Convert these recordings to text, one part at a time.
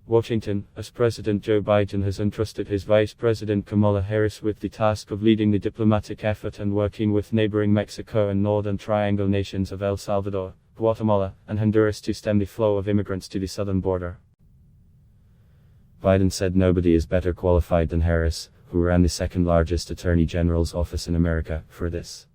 Washington, as President Joe Biden has entrusted his Vice President Kamala Harris with the task of leading the diplomatic effort and working with neighboring Mexico and Northern Triangle nations of El Salvador, Guatemala, and Honduras to stem the flow of immigrants to the southern border. Biden said nobody is better qualified than Harris, who ran the second largest Attorney General's office in America, for this.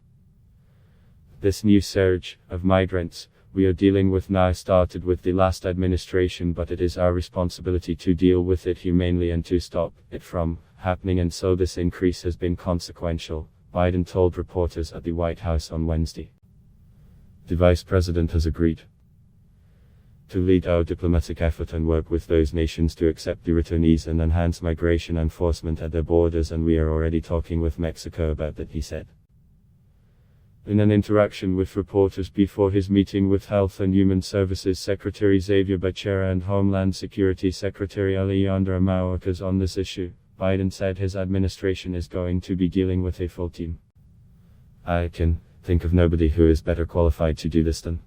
This new surge of migrants we are dealing with now started with the last administration, but it is our responsibility to deal with it humanely and to stop it from happening, and so this increase has been consequential, Biden told reporters at the White House on Wednesday. The Vice President has agreed to lead our diplomatic effort and work with those nations to accept the returnees and enhance migration enforcement at their borders, and we are already talking with Mexico about that, he said. In an interaction with reporters before his meeting with Health and Human Services Secretary Xavier Becerra and Homeland Security Secretary Alejandra Mayorkas on this issue, Biden said his administration is going to be dealing with a full team. I can think of nobody who is better qualified to do this than.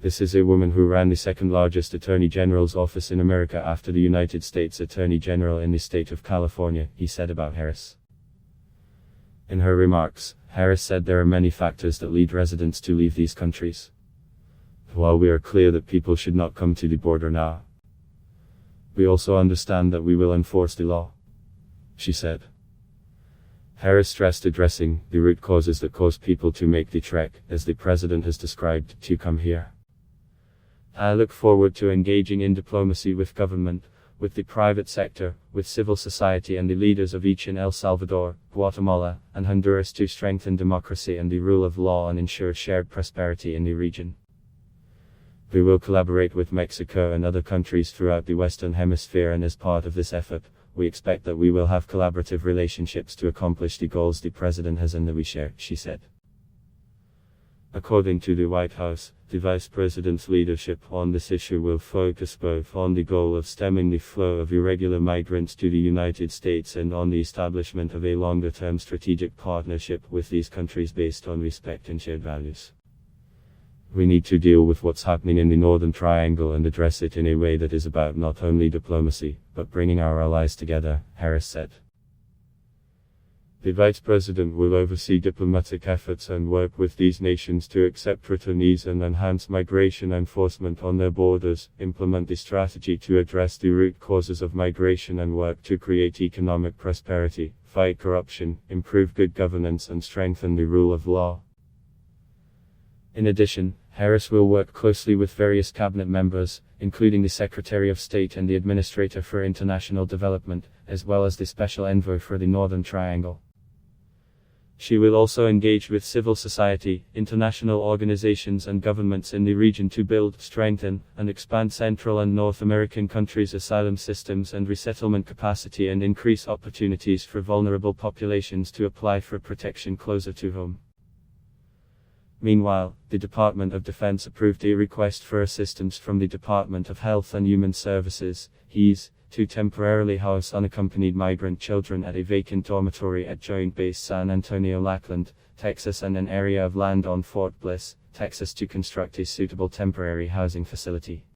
This is a woman who ran the second largest Attorney General's office in America after the United States Attorney General in the state of California, he said about Harris. In her remarks, Harris said there are many factors that lead residents to leave these countries. While we are clear that people should not come to the border now, we also understand that we will enforce the law, she said. Harris stressed addressing the root causes that cause people to make the trek, as the president has described, to come here. I look forward to engaging in diplomacy with government, with the private sector, with civil society and the leaders of each in El Salvador, Guatemala, and Honduras to strengthen democracy and the rule of law and ensure shared prosperity in the region. We will collaborate with Mexico and other countries throughout the Western Hemisphere, and as part of this effort, we expect that we will have collaborative relationships to accomplish the goals the president has and that we share, she said. According to the White House, the Vice President's leadership on this issue will focus both on the goal of stemming the flow of irregular migrants to the United States and on the establishment of a longer-term strategic partnership with these countries based on respect and shared values. We need to deal with what's happening in the Northern Triangle and address it in a way that is about not only diplomacy, but bringing our allies together, Harris said. The Vice President will oversee diplomatic efforts and work with these nations to accept returnees and enhance migration enforcement on their borders, implement the strategy to address the root causes of migration and work to create economic prosperity, fight corruption, improve good governance and strengthen the rule of law. In addition, Harris will work closely with various cabinet members, including the Secretary of State and the Administrator for International Development, as well as the Special Envoy for the Northern Triangle. She will also engage with civil society, international organizations and governments in the region to build, strengthen, and expand Central and North American countries' asylum systems and resettlement capacity and increase opportunities for vulnerable populations to apply for protection closer to home. Meanwhile, the Department of Defense approved a request for assistance from the Department of Health and Human Services, HES, to temporarily house unaccompanied migrant children at a vacant dormitory at Joint Base San Antonio Lackland, Texas, and an area of land on Fort Bliss, Texas, to construct a suitable temporary housing facility.